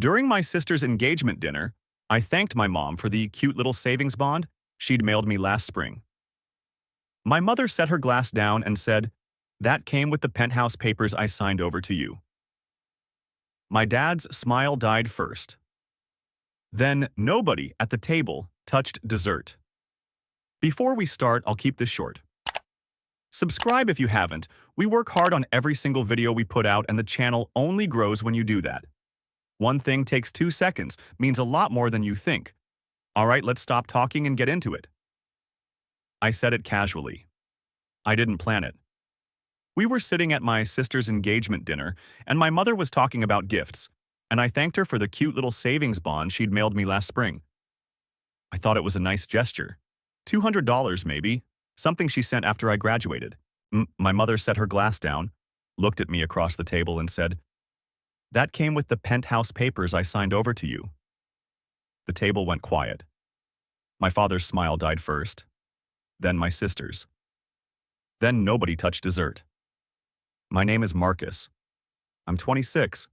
During my sister's engagement dinner, I thanked my mom for the cute little savings bond she'd mailed me last spring. My mother set her glass down and said, "That came with the penthouse papers I signed over to you." My dad's smile died first. Then nobody at the table touched dessert. Before we start, I'll keep this short. Subscribe if you haven't. We work hard on every single video we put out, and the channel only grows when you do that. One thing takes 2 seconds, means a lot more than you think. All right, let's stop talking and get into it. I said it casually. I didn't plan it. We were sitting at my sister's engagement dinner, and my mother was talking about gifts, and I thanked her for the cute little savings bond she'd mailed me last spring. I thought it was a nice gesture. $200 maybe, something she sent after I graduated. My mother set her glass down, looked at me across the table and said, "That came with the penthouse papers I signed over to you." The table went quiet. My father's smile died first, then my sister's. Then nobody touched dessert. My name is Marcus. I'm 26.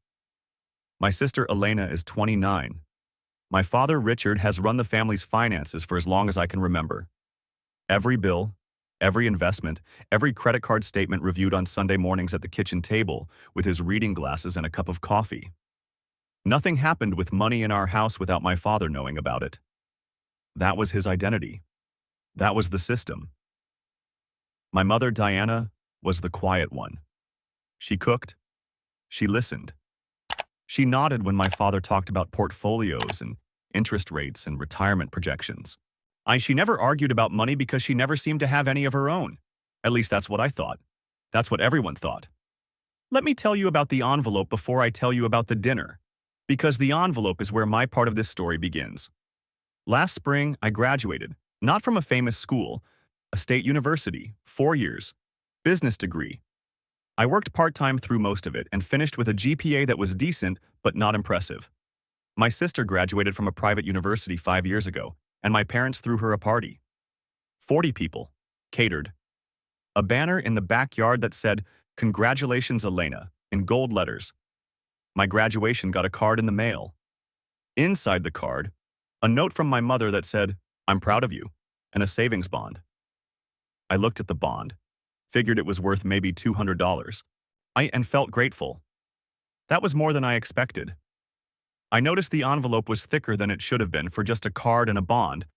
My sister Elena is 29. My father Richard has run the family's finances for as long as I can remember. Every bill, every investment, every credit card statement reviewed on Sunday mornings at the kitchen table with his reading glasses and a cup of coffee. Nothing happened with money in our house without my father knowing about it. That was his identity. That was the system. My mother, Diana, was the quiet one. She cooked. She listened. She nodded when my father talked about portfolios and interest rates and retirement projections. She never argued about money because she never seemed to have any of her own. At least that's what I thought. That's what everyone thought. Let me tell you about the envelope before I tell you about the dinner, because the envelope is where my part of this story begins. Last spring, I graduated, not from a famous school, a state university, 4 years, business degree. I worked part-time through most of it and finished with a GPA that was decent but not impressive. My sister graduated from a private university 5 years ago, and my parents threw her a party. 40 people, catered. A banner in the backyard that said, "Congratulations, Elena," in gold letters. My graduation got a card in the mail. Inside the card, a note from my mother that said, "I'm proud of you," and a savings bond. I looked at the bond, figured it was worth maybe $200, and felt grateful. That was more than I expected. I noticed the envelope was thicker than it should have been for just a card and a bond,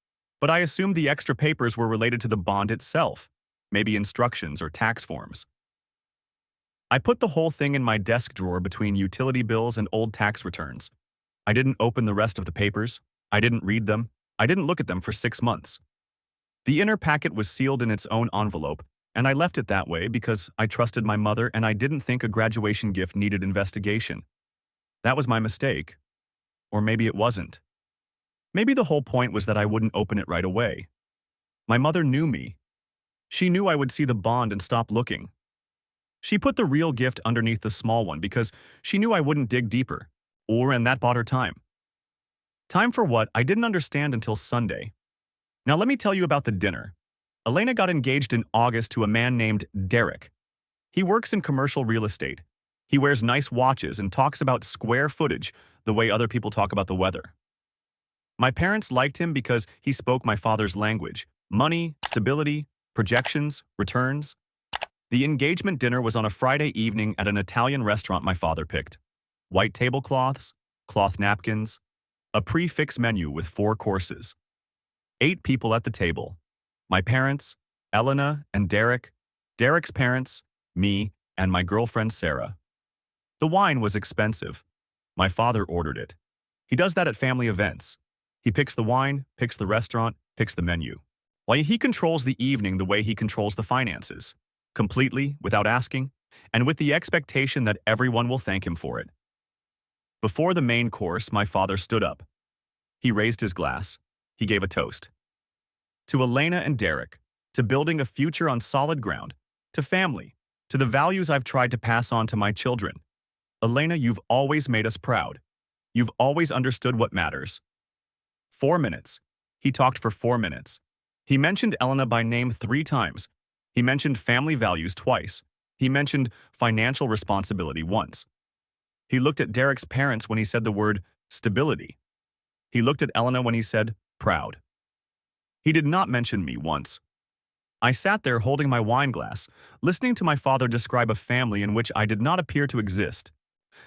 but I assumed the extra papers were related to the bond itself, maybe instructions or tax forms. I put the whole thing in my desk drawer between utility bills and old tax returns. I didn't open the rest of the papers. I didn't read them. I didn't look at them for 6 months. The inner packet was sealed in its own envelope, and I left it that way because I trusted my mother and I didn't think a graduation gift needed investigation. That was my mistake. Or maybe it wasn't. Maybe the whole point was that I wouldn't open it right away. My mother knew me. She knew I would see the bond and stop looking. She put the real gift underneath the small one because she knew I wouldn't dig deeper, and that bought her time. Time for what? I didn't understand until Sunday. Now let me tell you about the dinner. Elena got engaged in August to a man named Derek. He works in commercial real estate. He wears nice watches and talks about square footage the way other people talk about the weather. My parents liked him because he spoke my father's language: money, stability, projections, returns. The engagement dinner was on a Friday evening at an Italian restaurant my father picked. White tablecloths, cloth napkins, a prix-fixe menu with 4 courses. 8 people at the table. My parents, Elena and Derek, Derek's parents, me, and my girlfriend Sarah. The wine was expensive. My father ordered it. He does that at family events. He picks the wine, picks the restaurant, picks the menu. While he controls the evening the way he controls the finances. Completely, without asking, and with the expectation that everyone will thank him for it. Before the main course, my father stood up. He raised his glass. He gave a toast. To Elena and Derek, to building a future on solid ground, to family, to the values I've tried to pass on to my children. Elena, you've always made us proud. You've always understood what matters. 4 minutes. He talked for 4 minutes. He mentioned Elena by name 3 times. He mentioned family values twice. He mentioned financial responsibility once. He looked at Derek's parents when he said the word stability. He looked at Elena when he said, proud. He did not mention me once. I sat there holding my wine glass, listening to my father describe a family in which I did not appear to exist.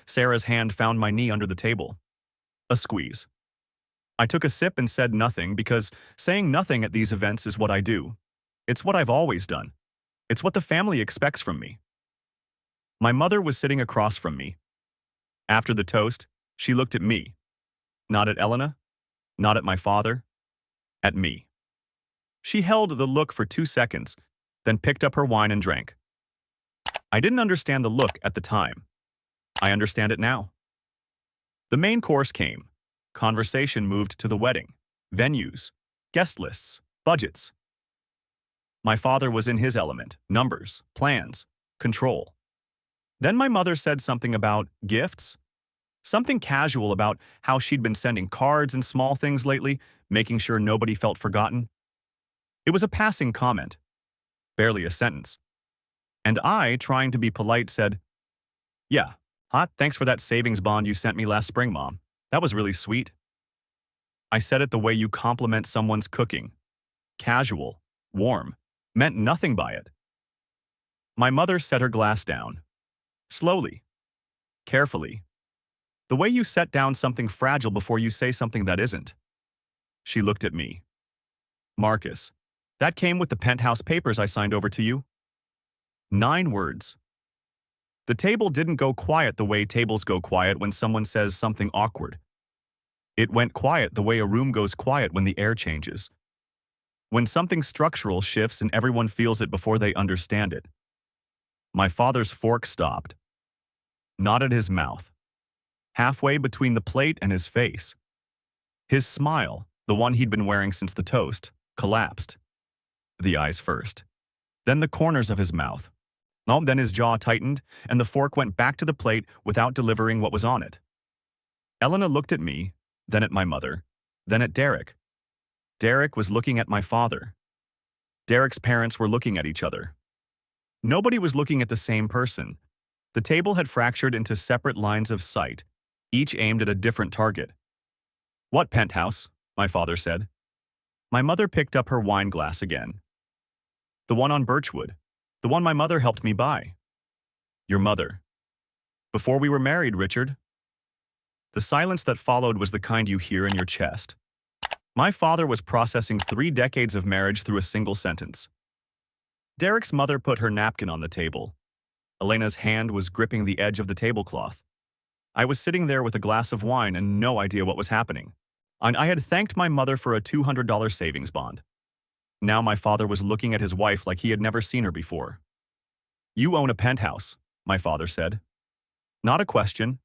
Sarah's hand found my knee under the table. A squeeze. I took a sip and said nothing because saying nothing at these events is what I do. It's what I've always done. It's what the family expects from me. My mother was sitting across from me. After the toast, she looked at me. Not at Elena, not at my father, at me. She held the look for 2 seconds, then picked up her wine and drank. I didn't understand the look at the time. I understand it now. The main course came. Conversation moved to the wedding, venues, guest lists, budgets. My father was in his element, numbers, plans, control. Then my mother said something about gifts, something casual about how she'd been sending cards and small things lately, making sure nobody felt forgotten. It was a passing comment, barely a sentence. And I, trying to be polite, said, "Yeah, hot, thanks for that savings bond you sent me last spring, Mom. That was really sweet." I said it the way you compliment someone's cooking. Casual, warm, meant nothing by it. My mother set her glass down. Slowly, carefully. The way you set down something fragile before you say something that isn't. She looked at me. "Marcus, that came with the penthouse papers I signed over to you." 9 words. The table didn't go quiet the way tables go quiet when someone says something awkward. It went quiet the way a room goes quiet when the air changes. When something structural shifts and everyone feels it before they understand it. My father's fork stopped. Not at his mouth. Halfway between the plate and his face. His smile, the one he'd been wearing since the toast, collapsed. The eyes first. Then the corners of his mouth. Then his jaw tightened, and the fork went back to the plate without delivering what was on it. Elena looked at me, then at my mother, then at Derek. Derek was looking at my father. Derek's parents were looking at each other. Nobody was looking at the same person. The table had fractured into separate lines of sight, each aimed at a different target. "What penthouse?" my father said. My mother picked up her wine glass again. "The one on Birchwood. The one my mother helped me buy." "Your mother." "Before we were married, Richard." The silence that followed was the kind you hear in your chest. My father was processing 3 decades of marriage through a single sentence. Derek's mother put her napkin on the table. Elena's hand was gripping the edge of the tablecloth. I was sitting there with a glass of wine and no idea what was happening. And I had thanked my mother for a $200 savings bond. Now my father was looking at his wife like he had never seen her before. "You own a penthouse," my father said. Not a question.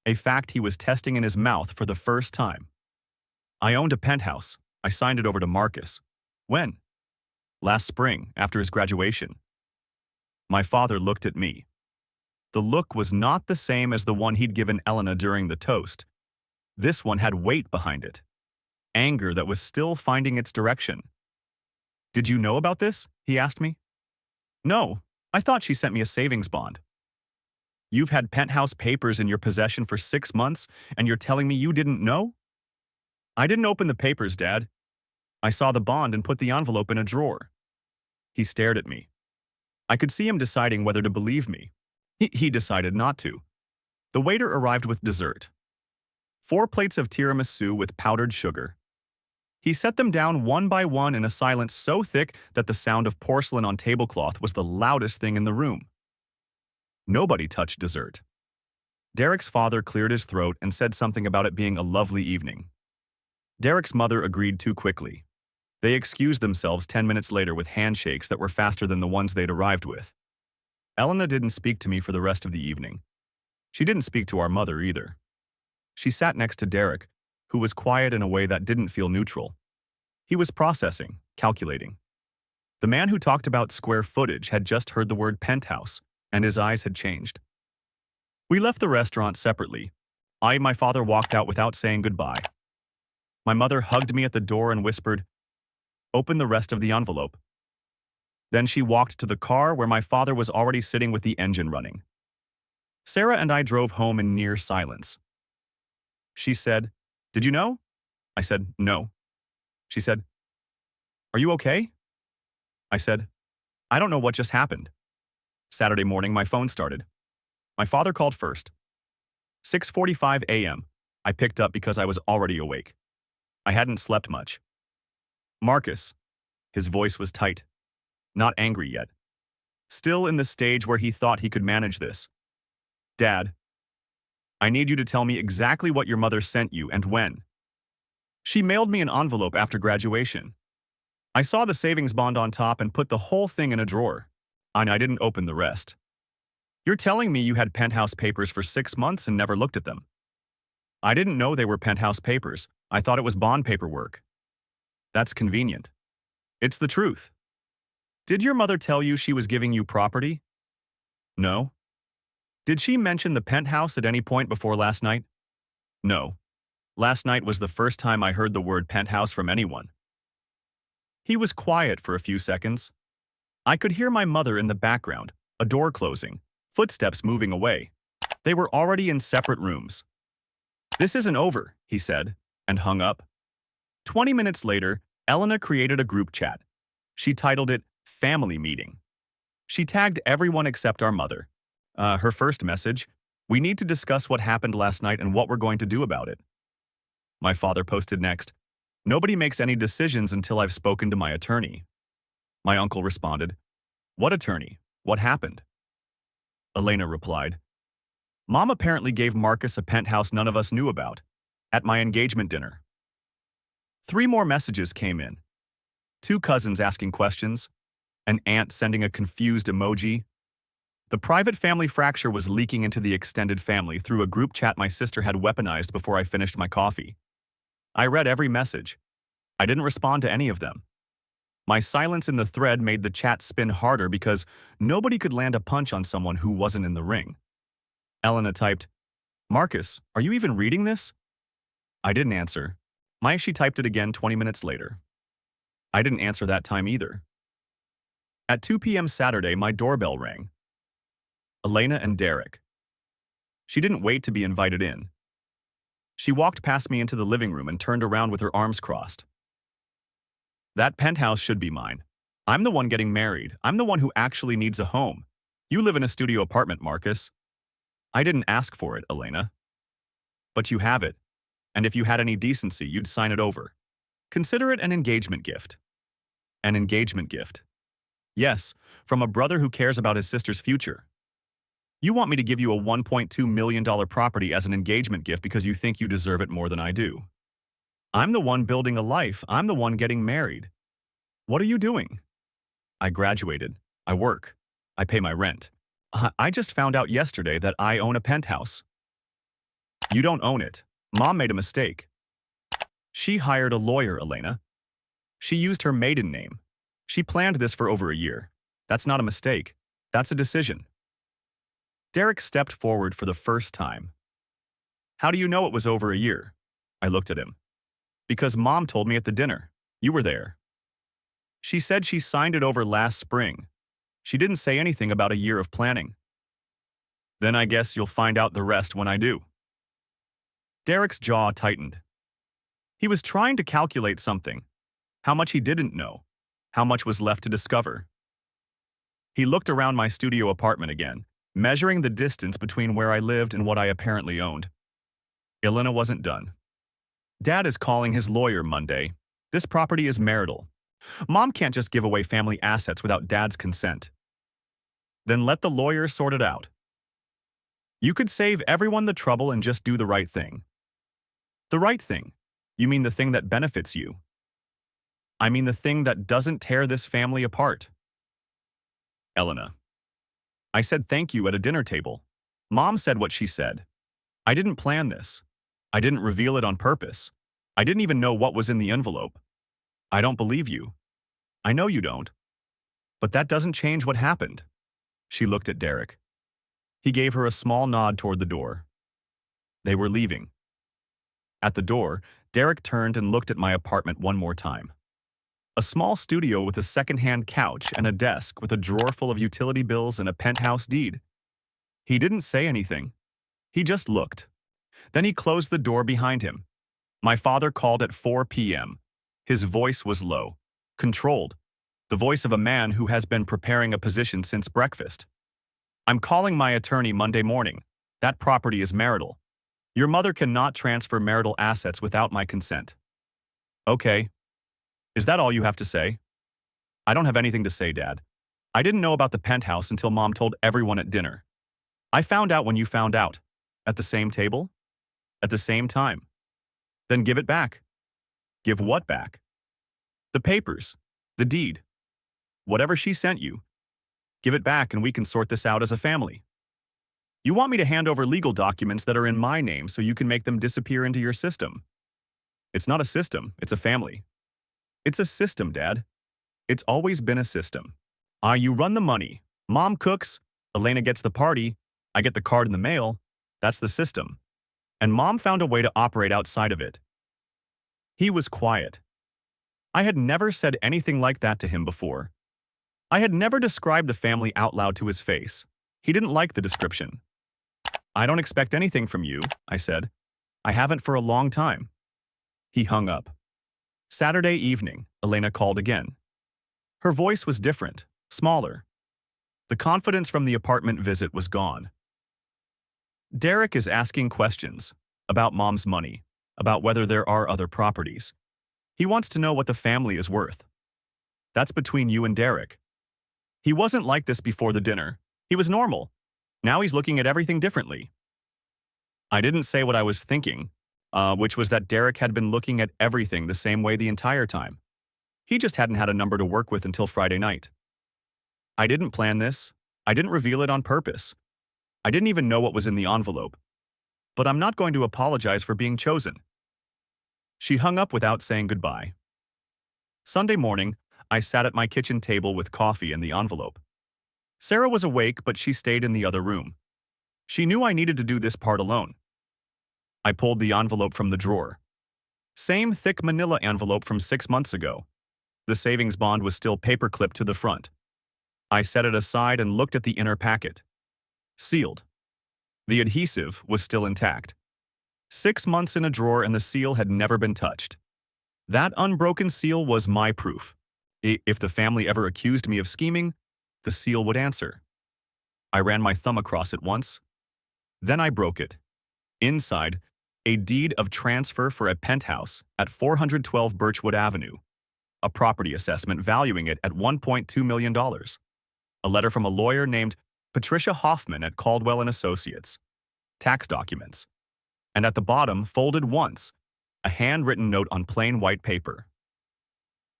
A fact he was testing in his mouth for the first time. "I owned a penthouse. I signed it over to Marcus." "When?" "Last spring, after his graduation." My father looked at me. The look was not the same as the one he'd given Elena during the toast. This one had weight behind it. Anger that was still finding its direction. "Did you know about this?" he asked me. "No, I thought she sent me a savings bond." "You've had penthouse papers in your possession for 6 months, and you're telling me you didn't know?" "I didn't open the papers, Dad. I saw the bond and put the envelope in a drawer." He stared at me. I could see him deciding whether to believe me. He decided not to. The waiter arrived with dessert. 4 plates of tiramisu with powdered sugar. He set them down one by one in a silence so thick that the sound of porcelain on tablecloth was the loudest thing in the room. Nobody touched dessert. Derek's father cleared his throat and said something about it being a lovely evening. Derek's mother agreed too quickly. They excused themselves 10 minutes later with handshakes that were faster than the ones they'd arrived with. Elena didn't speak to me for the rest of the evening. She didn't speak to our mother either. She sat next to Derek, who was quiet in a way that didn't feel neutral. He was processing, calculating. The man who talked about square footage had just heard the word penthouse, and his eyes had changed. We left the restaurant separately. I and my father walked out without saying goodbye. My mother hugged me at the door and whispered, "Open the rest of the envelope." Then she walked to the car where my father was already sitting with the engine running. Sarah and I drove home in near silence. She said, "Did you know?" I said, "No." She said, "Are you okay?" I said, "I don't know what just happened." Saturday morning, my phone started. My father called first. 6:45 a.m. I picked up because I was already awake. I hadn't slept much. "Marcus." His voice was tight, not angry yet. Still in the stage where he thought he could manage this. "Dad, I need you to tell me exactly what your mother sent you and when." "She mailed me an envelope after graduation. I saw the savings bond on top and put the whole thing in a drawer. And I didn't open the rest." "You're telling me you had penthouse papers for 6 months and never looked at them?" "I didn't know they were penthouse papers. I thought it was bond paperwork." "That's convenient." "It's the truth." "Did your mother tell you she was giving you property?" "No." "Did she mention the penthouse at any point before last night?" "No. Last night was the first time I heard the word penthouse from anyone." He was quiet for a few seconds. I could hear my mother in the background, a door closing, footsteps moving away. They were already in separate rooms. "This isn't over," he said, and hung up. 20 minutes later, Elena created a group chat. She titled it Family Meeting. She tagged everyone except our mother. Her first message: "We need to discuss what happened last night and what we're going to do about it." My father posted next: "Nobody makes any decisions until I've spoken to my attorney." My uncle responded: "What attorney? What happened?" Elena replied: "Mom apparently gave Marcus a penthouse none of us knew about, at my engagement dinner." 3 more messages came in. 2 cousins asking questions, an aunt sending a confused emoji. The private family fracture was leaking into the extended family through a group chat my sister had weaponized before I finished my coffee. I read every message. I didn't respond to any of them. My silence in the thread made the chat spin harder because nobody could land a punch on someone who wasn't in the ring. Elena typed, "Marcus, are you even reading this?" I didn't answer. She typed it again 20 minutes later. I didn't answer that time either. At 2 p.m. Saturday, my doorbell rang. Elena and Derek. She didn't wait to be invited in. She walked past me into the living room and turned around with her arms crossed. "That penthouse should be mine. I'm the one getting married. I'm the one who actually needs a home. You live in a studio apartment, Marcus." "I didn't ask for it, Elena." "But you have it. And if you had any decency, you'd sign it over. Consider it an engagement gift." "An engagement gift?" "Yes, from a brother who cares about his sister's future. You want me to give you a $1.2 million property as an engagement gift because you think you deserve it more than I do. I'm the one building a life. I'm the one getting married. What are you doing?" "I graduated. I work. I pay my rent. I just found out yesterday that I own a penthouse." "You don't own it. Mom made a mistake. She hired a lawyer, Elena. She used her maiden name. She planned this for over a year. That's not a mistake. That's a decision." Derek stepped forward for the first time. "How do you know it was over a year?" I looked at him. "Because Mom told me at the dinner. You were there. She said she signed it over last spring. She didn't say anything about a year of planning." "Then I guess you'll find out the rest when I do." Derek's jaw tightened. He was trying to calculate something. How much he didn't know. How much was left to discover. He looked around my studio apartment again, measuring the distance between where I lived and what I apparently owned. Elena wasn't done. "Dad is calling his lawyer Monday. This property is marital. Mom can't just give away family assets without Dad's consent." "Then let the lawyer sort it out. You could save everyone the trouble and just do the right thing." "The right thing? You mean the thing that benefits you?" "I mean the thing that doesn't tear this family apart." Elena. "I said thank you at a dinner table. Mom said what she said. I didn't plan this. I didn't reveal it on purpose. I didn't even know what was in the envelope. I don't believe you. I know you don't. But that doesn't change what happened." She looked at Derek. He gave her a small nod toward the door. They were leaving. At the door, Derek turned and looked at my apartment one more time. A small studio with a second-hand couch and a desk with a drawer full of utility bills and a penthouse deed. He didn't say anything. He just looked. Then he closed the door behind him. My father called at 4 p.m. His voice was low, controlled, the voice of a man who has been preparing a position since breakfast. I'm calling my attorney Monday morning. That property is marital. Your mother cannot transfer marital assets without my consent. Okay. Is that all you have to say? I don't have anything to say, Dad. I didn't know about the penthouse until Mom told everyone at dinner. I found out when you found out. At the same table? At the same time. Then give it back. Give what back? The papers. The deed. Whatever she sent you. Give it back and we can sort this out as a family. You want me to hand over legal documents that are in my name so you can make them disappear into your system. It's not a system, it's a family. It's a system, Dad. It's always been a system. You run the money. Mom cooks. Elena gets the party. I get the card in the mail. That's the system. And Mom found a way to operate outside of it. He was quiet. I had never said anything like that to him before. I had never described the family out loud to his face. He didn't like the description. I don't expect anything from you, I said. I haven't for a long time. He hung up. Saturday evening, Elena called again. Her voice was different, smaller. The confidence from the apartment visit was gone. Derek is asking questions about Mom's money, about whether there are other properties. He wants to know what the family is worth. That's between you and Derek. He wasn't like this before the dinner. He was normal. Now he's looking at everything differently. I didn't say what I was thinking, which was that Derek had been looking at everything the same way the entire time. He just hadn't had a number to work with until Friday night. I didn't plan this. I didn't reveal it on purpose. I didn't even know what was in the envelope. But I'm not going to apologize for being chosen. She hung up without saying goodbye. Sunday morning, I sat at my kitchen table with coffee and the envelope. Sarah was awake, but she stayed in the other room. She knew I needed to do this part alone. I pulled the envelope from the drawer. Same thick manila envelope from 6 months ago. The savings bond was still paper-clipped to the front. I set it aside and looked at the inner packet. Sealed. The adhesive was still intact. 6 months in a drawer and the seal had never been touched. That unbroken seal was my proof. If the family ever accused me of scheming, the seal would answer. I ran my thumb across it once. Then I broke it. Inside, a deed of transfer for a penthouse at 412 Birchwood Avenue. A property assessment valuing it at $1.2 million. A letter from a lawyer named Patricia Hoffman at Caldwell & Associates. Tax documents. And at the bottom, folded once, a handwritten note on plain white paper.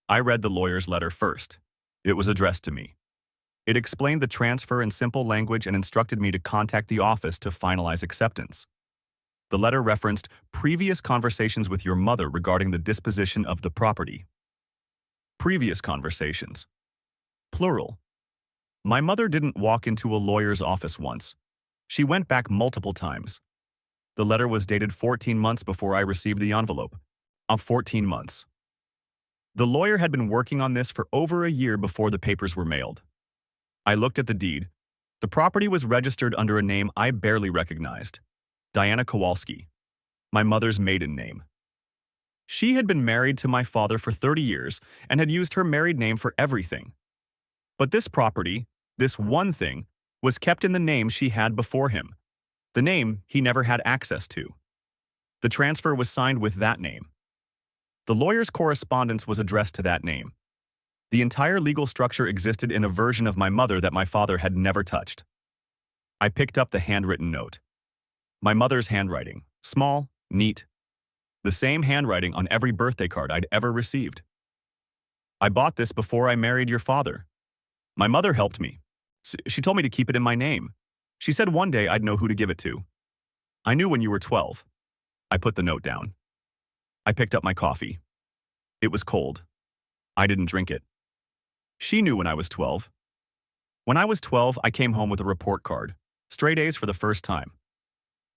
I read the lawyer's letter first. It was addressed to me. It explained the transfer in simple language and instructed me to contact the office to finalize acceptance. The letter referenced previous conversations with your mother regarding the disposition of the property. Previous conversations. Plural. My mother didn't walk into a lawyer's office once. She went back multiple times. The letter was dated 14 months before I received the envelope. 14 months. The lawyer had been working on this for over a year before the papers were mailed. I looked at the deed. The property was registered under a name I barely recognized. Diana Kowalski. My mother's maiden name. She had been married to my father for 30 years and had used her married name for everything. But this property, this one thing, was kept in the name she had before him, the name he never had access to. The transfer was signed with that name. The lawyer's correspondence was addressed to that name. The entire legal structure existed in a version of my mother that my father had never touched. I picked up the handwritten note. My mother's handwriting, small, neat. The same handwriting on every birthday card I'd ever received. I bought this before I married your father. My mother helped me. She told me to keep it in my name. She said one day I'd know who to give it to. I knew when you were 12. I put the note down. I picked up my coffee. It was cold. I didn't drink it. She knew when I was 12. When I was 12, I came home with a report card. Straight A's for the first time.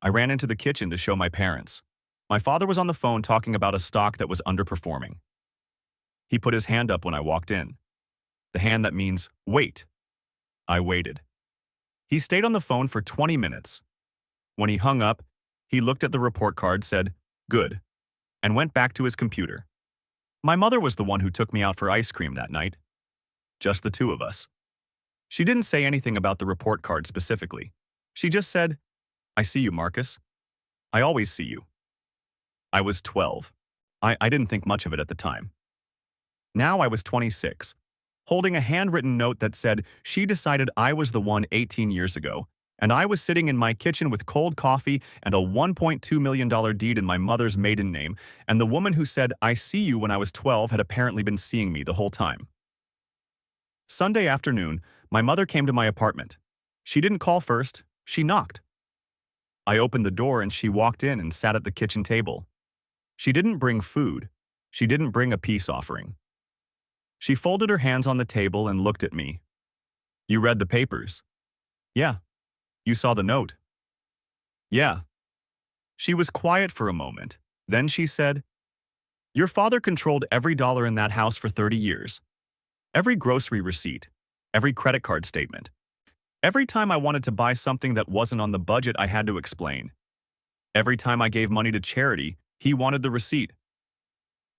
I ran into the kitchen to show my parents. My father was on the phone talking about a stock that was underperforming. He put his hand up when I walked in. The hand that means, wait. I waited. He stayed on the phone for 20 minutes. When he hung up, He looked at the report card, said, "Good," and went back to his computer. My mother was the one who took me out for ice cream that night. Just the two of us. She didn't say anything about the report card specifically. She just said, "I see you, Marcus. I always see you." I was 12. I didn't think much of it at the time. Now I was 26, holding a handwritten note that said she decided I was the one 18 years ago, and I was sitting in my kitchen with cold coffee and a $1.2 million deed in my mother's maiden name, and the woman who said "I see you" when I was 12 had apparently been seeing me the whole time. Sunday afternoon, my mother came to my apartment. She didn't call first, she knocked. I opened the door and she walked in and sat at the kitchen table. She didn't bring food. She didn't bring a peace offering. She folded her hands on the table and looked at me. "You read the papers?" "Yeah." "You saw the note?" "Yeah." She was quiet for a moment. Then she said, "Your father controlled every dollar in that house for 30 years. Every grocery receipt, every credit card statement. Every time I wanted to buy something that wasn't on the budget, I had to explain. Every time I gave money to charity, he wanted the receipt.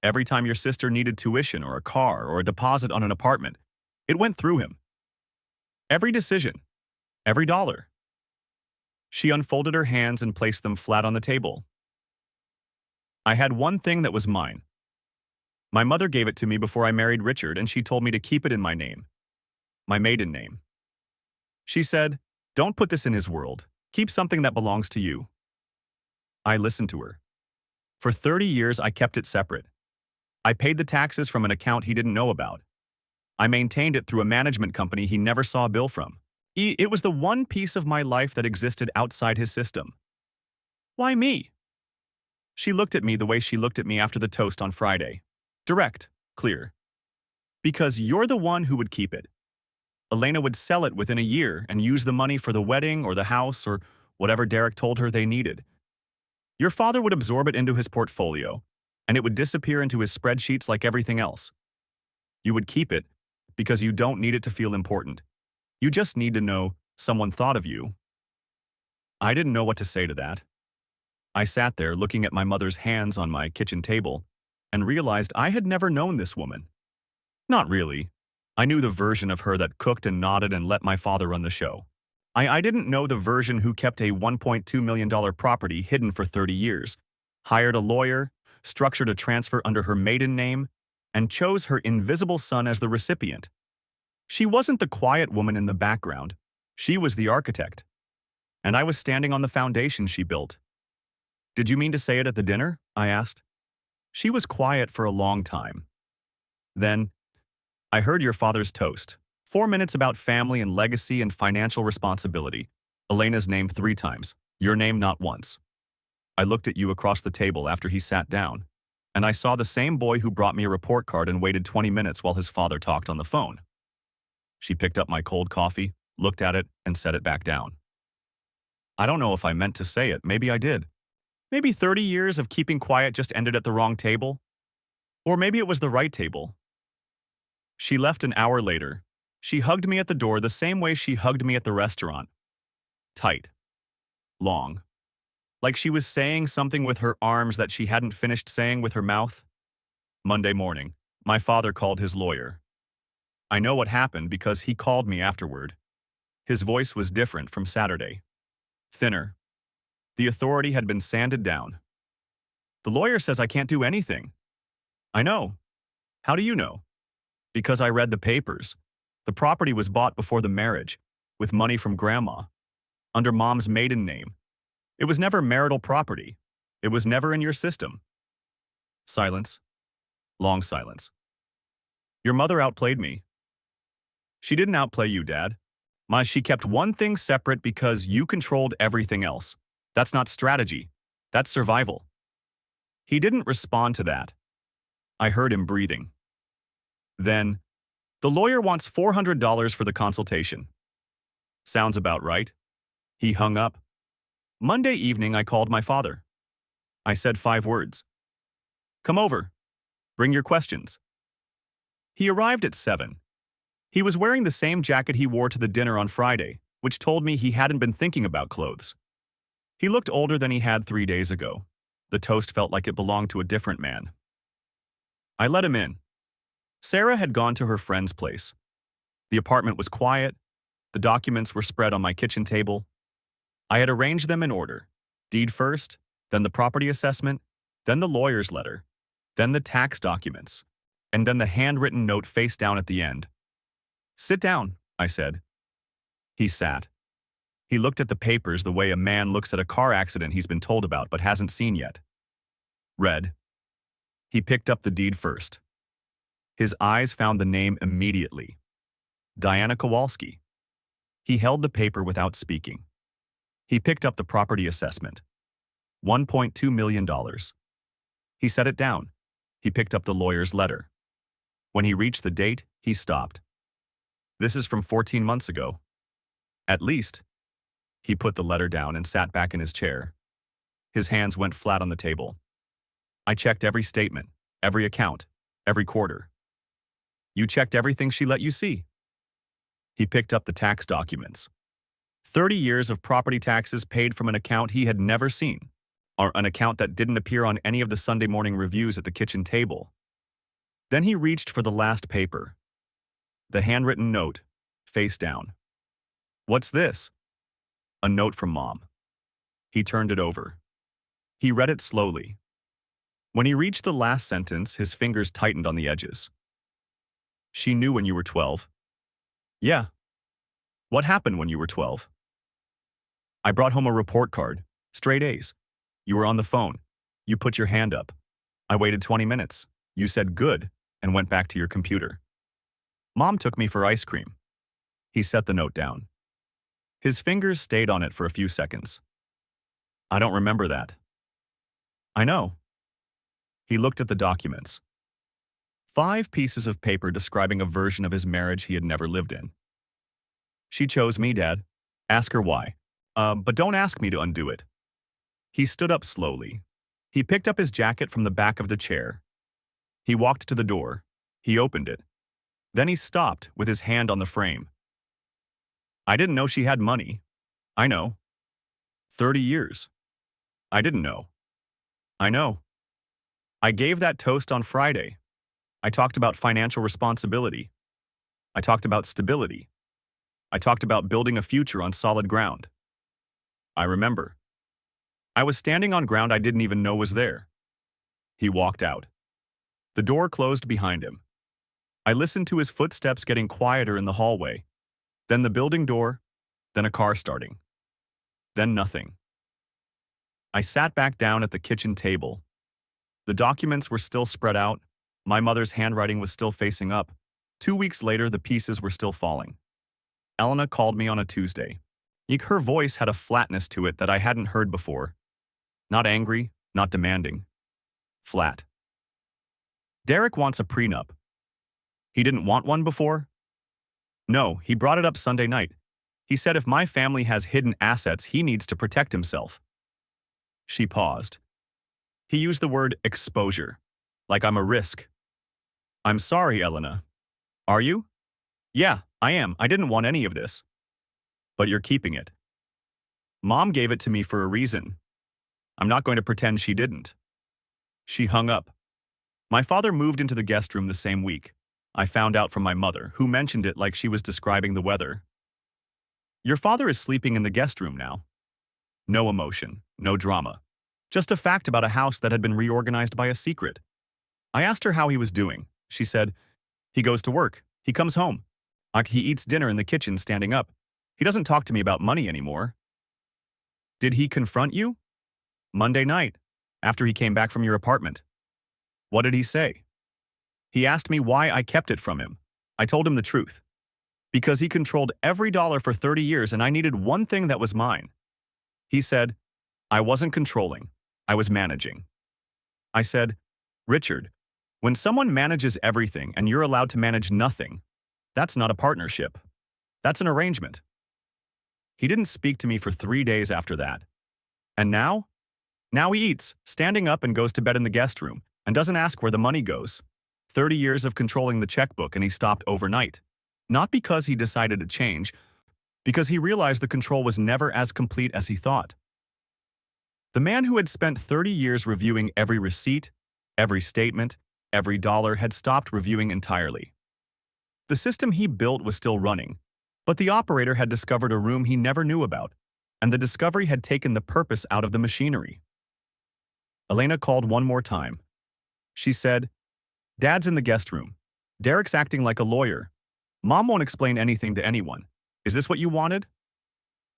Every time your sister needed tuition or a car or a deposit on an apartment, it went through him. Every decision, every dollar." She unfolded her hands and placed them flat on the table. "I had one thing that was mine. My mother gave it to me before I married Richard, and she told me to keep it in my name, my maiden name. She said, 'Don't put this in his world. Keep something that belongs to you.' I listened to her. For 30 years, I kept it separate. I paid the taxes from an account he didn't know about. I maintained it through a management company he never saw a bill from. It was the one piece of my life that existed outside his system. Why me?" She looked at me the way she looked at me after the toast on Friday. Direct, clear. "Because you're the one who would keep it. Elena would sell it within a year and use the money for the wedding or the house or whatever Derek told her they needed. Your father would absorb it into his portfolio, and it would disappear into his spreadsheets like everything else. You would keep it because you don't need it to feel important. You just need to know someone thought of you." I didn't know what to say to that. I sat there looking at my mother's hands on my kitchen table and realized I had never known this woman. Not really. I knew the version of her that cooked and nodded and let my father run the show. I didn't know the version who kept a $1.2 million property hidden for 30 years, hired a lawyer, structured a transfer under her maiden name, and chose her invisible son as the recipient. She wasn't the quiet woman in the background. She was the architect. And I was standing on the foundation she built. "Did you mean to say it at the dinner?" I asked. She was quiet for a long time. Then, "I heard your father's toast. 4 minutes about family and legacy and financial responsibility. Elena's name 3 times. Your name not once. I looked at you across the table after he sat down, and I saw the same boy who brought me a report card and waited 20 minutes while his father talked on the phone." She picked up my cold coffee, looked at it, and set it back down. I don't know if I meant to say it. Maybe I did. Maybe 30 years of keeping quiet just ended at the wrong table. Or maybe it was the right table. She left an hour later. She hugged me at the door the same way she hugged me at the restaurant. Tight. Long. Like she was saying something with her arms that she hadn't finished saying with her mouth. Monday morning, my father called his lawyer. I know what happened because he called me afterward. His voice was different from Saturday. Thinner. The authority had been sanded down. "The lawyer says I can't do anything." "I know." "How do you know?" "Because I read the papers. The property was bought before the marriage, with money from Grandma, under Mom's maiden name. It was never marital property. It was never in your system." Silence. Long silence. "Your mother outplayed me." "She didn't outplay you, Dad. She kept one thing separate because you controlled everything else. That's not strategy. That's survival." He didn't respond to that. I heard him breathing. Then, "The lawyer wants $400 for the consultation." "Sounds about right." He hung up. Monday evening, I called my father. I said 5 words. "Come over. Bring your questions." He arrived at 7. He was wearing the same jacket he wore to the dinner on Friday, which told me he hadn't been thinking about clothes. He looked older than he had 3 days ago. The toast felt like it belonged to a different man. I let him in. Sarah had gone to her friend's place. The apartment was quiet. The documents were spread on my kitchen table. I had arranged them in order. Deed first, then the property assessment, then the lawyer's letter, then the tax documents, and then the handwritten note face down at the end. "Sit down," I said. He sat. He looked at the papers the way a man looks at a car accident he's been told about but hasn't seen yet. Read. He picked up the deed first. His eyes found the name immediately. Diana Kowalski. He held the paper without speaking. He picked up the property assessment. $1.2 million. He set it down. He picked up the lawyer's letter. When he reached the date, he stopped. "This is from 14 months ago." "At least." He put the letter down and sat back in his chair. His hands went flat on the table. "I checked every statement, every account, every quarter." "You checked everything she let you see?" He picked up the tax documents. 30 years of property taxes paid from an account he had never seen, or an account that didn't appear on any of the Sunday morning reviews at the kitchen table. Then he reached for the last paper. The handwritten note, face down. "What's this?" "A note from Mom." He turned it over. He read it slowly. When he reached the last sentence, his fingers tightened on the edges. "She knew when you were 12. "Yeah." "What happened when you were 12? "I brought home a report card. Straight A's. You were on the phone. You put your hand up. I waited 20 minutes. You said good and went back to your computer. Mom took me for ice cream." He set the note down. His fingers stayed on it for a few seconds. "I don't remember that." "I know." He looked at the documents. 5 pieces of paper describing a version of his marriage he had never lived in. "She chose me, Dad. Ask her why. But don't ask me to undo it." He stood up slowly. He picked up his jacket from the back of the chair. He walked to the door. He opened it. Then he stopped with his hand on the frame. "I didn't know she had money." "I know." 30 years. "I didn't know." "I know." "I gave that toast on Friday. I talked about financial responsibility. I talked about stability. I talked about building a future on solid ground. I remember. I was standing on ground I didn't even know was there." He walked out. The door closed behind him. I listened to his footsteps getting quieter in the hallway, then the building door, then a car starting. Then nothing. I sat back down at the kitchen table. The documents were still spread out. My mother's handwriting was still facing up. 2 weeks later, the pieces were still falling. Elena called me on a Tuesday. Her voice had a flatness to it that I hadn't heard before. Not angry, not demanding. Flat. "Derek wants a prenup." "He didn't want one before?" "No, he brought it up Sunday night. He said if my family has hidden assets, he needs to protect himself." She paused. He used the word exposure, like I'm a risk. "I'm sorry, Elena." "Are you?" "Yeah, I am. I didn't want any of this." "But you're keeping it." "Mom gave it to me for a reason. I'm not going to pretend she didn't." She hung up. My father moved into the guest room the same week. I found out from my mother, who mentioned it like she was describing the weather. "Your father is sleeping in the guest room now." No emotion, no drama. Just a fact about a house that had been reorganized by a secret. I asked her how he was doing. She said, "He goes to work. He comes home. He eats dinner in the kitchen standing up. He doesn't talk to me about money anymore." "Did he confront you?" "Monday night, after he came back from your apartment." "What did he say?" "He asked me why I kept it from him. I told him the truth. Because he controlled every dollar for 30 years and I needed one thing that was mine. He said, I wasn't controlling. I was managing." I said, "Richard, when someone manages everything and you're allowed to manage nothing, that's not a partnership. That's an arrangement." He didn't speak to me for 3 days after that. And now? Now he eats, standing up, and goes to bed in the guest room, and doesn't ask where the money goes. 30 years of controlling the checkbook, and he stopped overnight. Not because he decided to change, because he realized the control was never as complete as he thought. The man who had spent 30 years reviewing every receipt, every statement, every dollar had stopped reviewing entirely. The system he built was still running, but the operator had discovered a room he never knew about, and the discovery had taken the purpose out of the machinery. Elena called one more time. She said, "Dad's in the guest room. Derek's acting like a lawyer. Mom won't explain anything to anyone. Is this what you wanted?"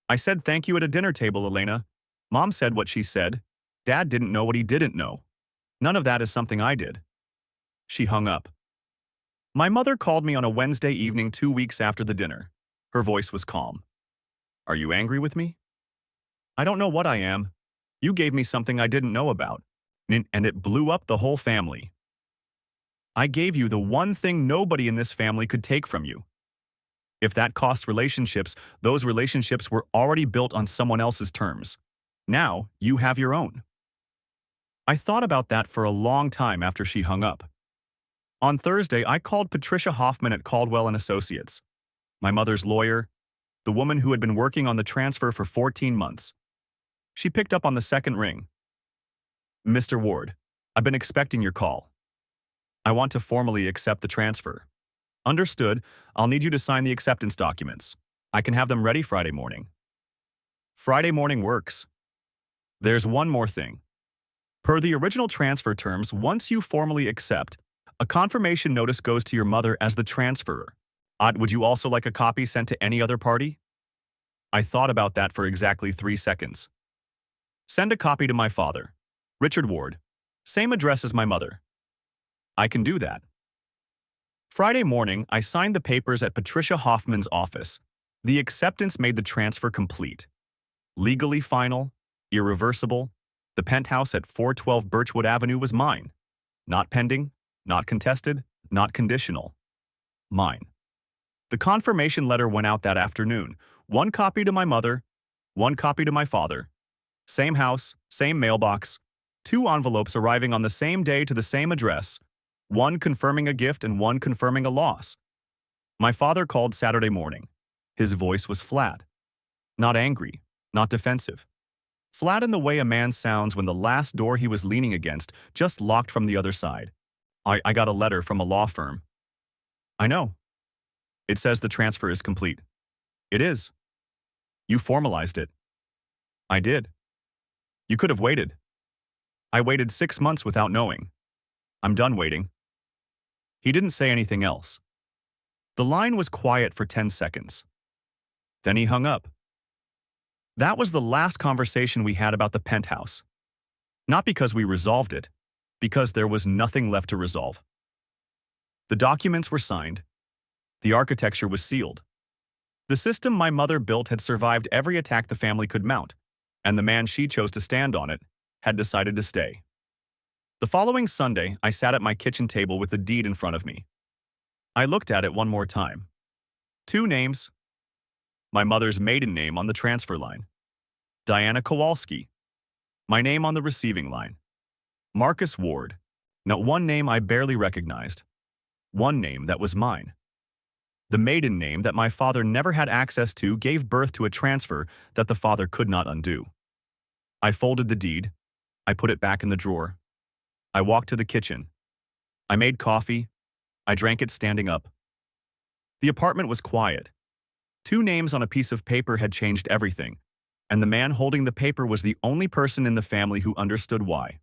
I said thank you at a dinner table, Elena. Mom said what she said. Dad didn't know what he didn't know. None of that is something I did. She hung up. My mother called me on a Wednesday evening 2 weeks after the dinner. Her voice was calm. "Are you angry with me?" "I don't know what I am. You gave me something I didn't know about, and it blew up the whole family. I gave you the one thing nobody in this family could take from you. If that cost relationships, those relationships were already built on someone else's terms. Now, you have your own." I thought about that for a long time after she hung up. On Thursday, I called Patricia Hoffman at Caldwell & Associates, my mother's lawyer, the woman who had been working on the transfer for 14 months. She picked up on the second ring. "Mr. Ward, I've been expecting your call. I want to formally accept the transfer." "Understood. I'll need you to sign the acceptance documents. I can have them ready Friday morning." "Friday morning works. There's one more thing. Per the original transfer terms, once you formally accept, a confirmation notice goes to your mother as the transferor. Would you also like a copy sent to any other party?" I thought about that for exactly 3 seconds. "Send a copy to my father, Richard Ward. Same address as my mother." "I can do that." Friday morning, I signed the papers at Patricia Hoffman's office. The acceptance made the transfer complete. Legally final, irreversible, the penthouse at 412 Birchwood Avenue was mine. Not pending, not contested, not conditional. Mine. The confirmation letter went out that afternoon. 1 copy to my mother, 1 copy to my father. Same house, same mailbox. 2 envelopes arriving on the same day to the same address. 1 confirming a gift and 1 confirming a loss. My father called Saturday morning. His voice was flat. Not angry, not defensive. Flat in the way a man sounds when the last door he was leaning against just locked from the other side. I got a letter from a law firm." "I know. It says the transfer is complete." "It is. You formalized it." "I did. You could have waited." "I waited 6 months without knowing. I'm done waiting." He didn't say anything else. The line was quiet for 10 seconds. Then he hung up. That was the last conversation we had about the penthouse. Not because we resolved it, because there was nothing left to resolve. The documents were signed. The architecture was sealed. The system my mother built had survived every attack the family could mount, and the man she chose to stand on it had decided to stay. The following Sunday, I sat at my kitchen table with the deed in front of me. I looked at it one more time. 2 names. My mother's maiden name on the transfer line. Diana Kowalski. My name on the receiving line. Marcus Ward. Not one name I barely recognized. One name that was mine. The maiden name that my father never had access to gave birth to a transfer that the father could not undo. I folded the deed. I put it back in the drawer. I walked to the kitchen. I made coffee. I drank it standing up. The apartment was quiet. 2 names on a piece of paper had changed everything, and the man holding the paper was the only person in the family who understood why.